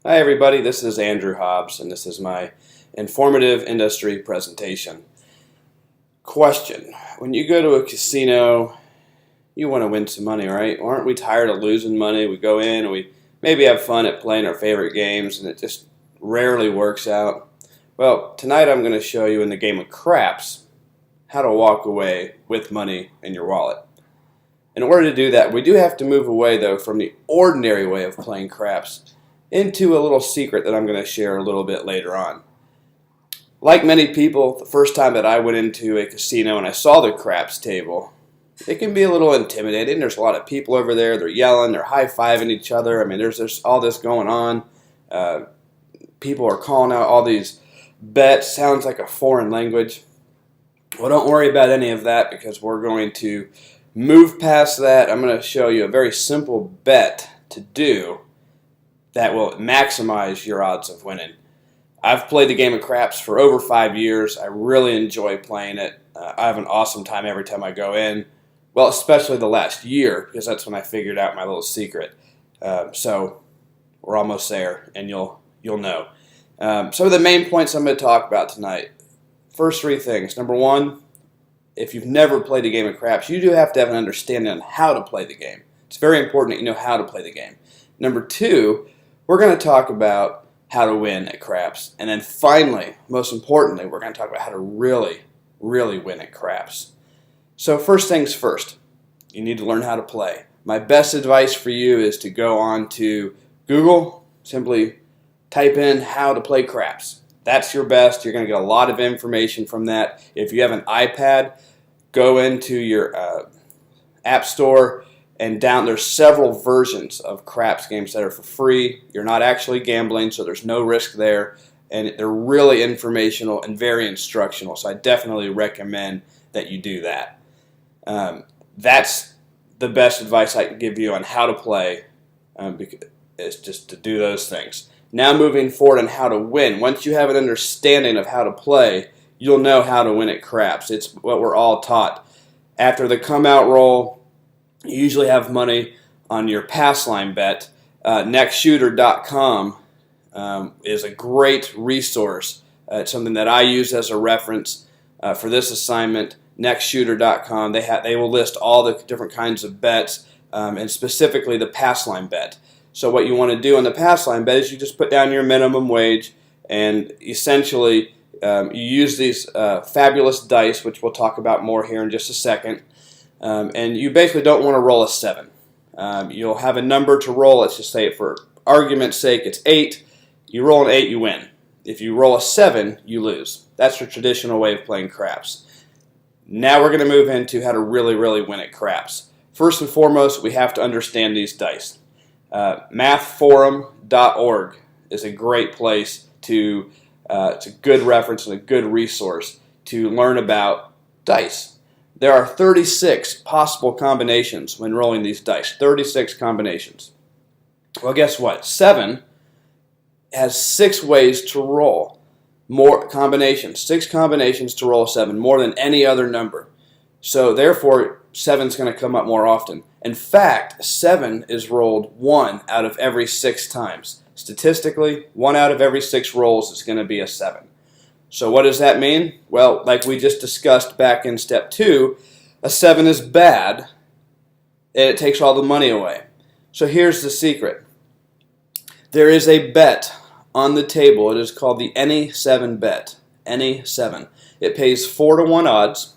Hi everybody, this is Andrew Hobbs and this is my informative industry presentation. Question: when you go to a casino, you want to win some money, right? Aren't we tired of losing money? We go in and we maybe have fun at playing our favorite games and it just rarely works out. Well, tonight I'm going to show you in the game of craps how to walk away with money in your wallet. In order to do that, we do have to move away though from the ordinary way of playing craps into a little secret that I'm going to share a little bit later on. Like many people, the first time that I went into a casino and I saw the craps table, it can be a little intimidating. There's a lot of people over there. They're yelling. They're high-fiving each other. I mean, there's all this going on. People are calling out all these bets. Sounds like a foreign language. Well, don't worry about any of that because we're going to move past that. I'm going to show you a very simple bet to do that will maximize your odds of winning. I've played the game of craps for over 5 years. I really enjoy playing it. I have an awesome time every time I go in. Well, especially the last year, because that's when I figured out my little secret. So we're almost there, and you'll know. Some of the main points I'm going to talk about tonight. First three things. Number one, if you've never played a game of craps, you do have to have an understanding on how to play the game. It's very important that you know how to play the game. Number two, we're going to talk about how to win at craps. And then finally, most importantly, we're going to talk about how to really win at craps. So first things first, you need to learn how to play. My best advice for you is to go on to Google, simply type in how to play craps. That's your best. You're going to get a lot of information from that. If you have an iPad, go into your app store and there's several versions of craps games that are for free. You're not actually gambling, so there's no risk there. And they're really informational and very instructional, so I definitely recommend that you do that. That's the best advice I can give you on how to play, is just to do those things. Now moving forward on how to win. Once you have an understanding of how to play, you'll know how to win at craps. It's what we're all taught. After the come out roll, you usually have money on your pass line bet. Nextshooter.com is a great resource. It's something that I use as a reference for this assignment. Nextshooter.com. They will list all the different kinds of bets and specifically the pass line bet. So what you want to do on the pass line bet is you just put down your minimum wage and essentially you use these fabulous dice, which we'll talk about more here in just a second. And you basically don't want to roll a 7. You'll have a number to roll. Let's just say, for argument's sake, it's 8. You roll an 8, you win. If you roll a 7, you lose. That's the traditional way of playing craps. Now we're going to move into how to really win at craps. First and foremost, we have to understand these dice. Mathforum.org is a great place to, it's a good reference and a good resource to learn about dice. There are 36 possible combinations when rolling these dice. 36 combinations. Well, guess what? 7 has 6 ways to roll. More combinations. 6 combinations to roll a 7, more than any other number. So therefore, 7 is going to come up more often. In fact, 7 is rolled 1 out of every 6 times. Statistically, 1 out of every 6 rolls is going to be a 7. So what does that mean? Well, like we just discussed back in step 2, a 7 is bad and it takes all the money away. So here's the secret. There is a bet on the table. It is called the Any 7 bet. Any 7. It pays 4 to 1 odds.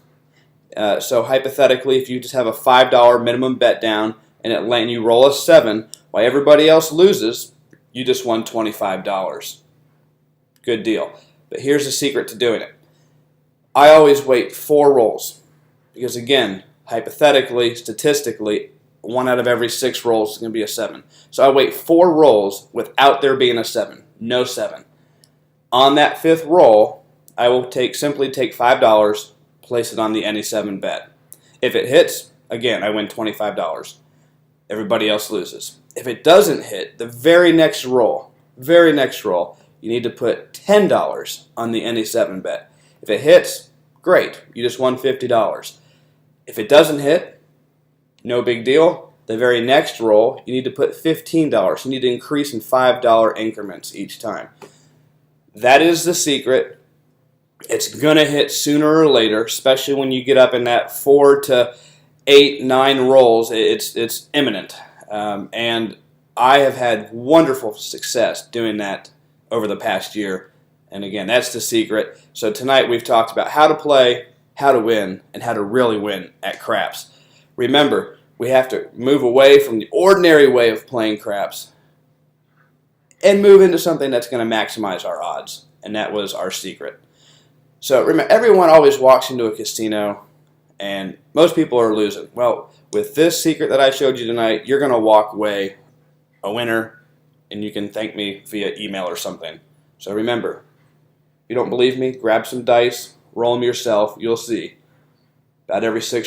So hypothetically, if you just have a $5 minimum bet down and you roll a 7, while everybody else loses, you just won $25. Good deal. But here's the secret to doing it. I always wait 4 rolls because, again, hypothetically, statistically, 1 out of every 6 rolls is going to be a 7. So I wait 4 rolls without there being a 7. No 7. On that 5th roll, I will simply take $5, place it on the Any 7 bet. If it hits, again, I win $25. Everybody else loses. If it doesn't hit, the very next roll, you need to put $10 on the Any 7 bet. If it hits, great. You just won $50. If it doesn't hit, no big deal. The very next roll, you need to put $15. You need to increase in $5 increments each time. That is the secret. It's going to hit sooner or later, especially when you get up in that 4 to 8, 9 rolls. It's imminent. And I have had wonderful success doing that over the past year. And again, that's the secret. So tonight we've talked about how to play, how to win, and how to really win at craps. Remember, we have to move away from the ordinary way of playing craps and move into something that's going to maximize our odds. And that was our secret. So remember, everyone always walks into a casino and most people are losing. Well, with this secret that I showed you tonight, you're going to walk away a winner, and you can thank me via email or something. So remember, if you don't believe me, grab some dice, roll them yourself. You'll see. About every 6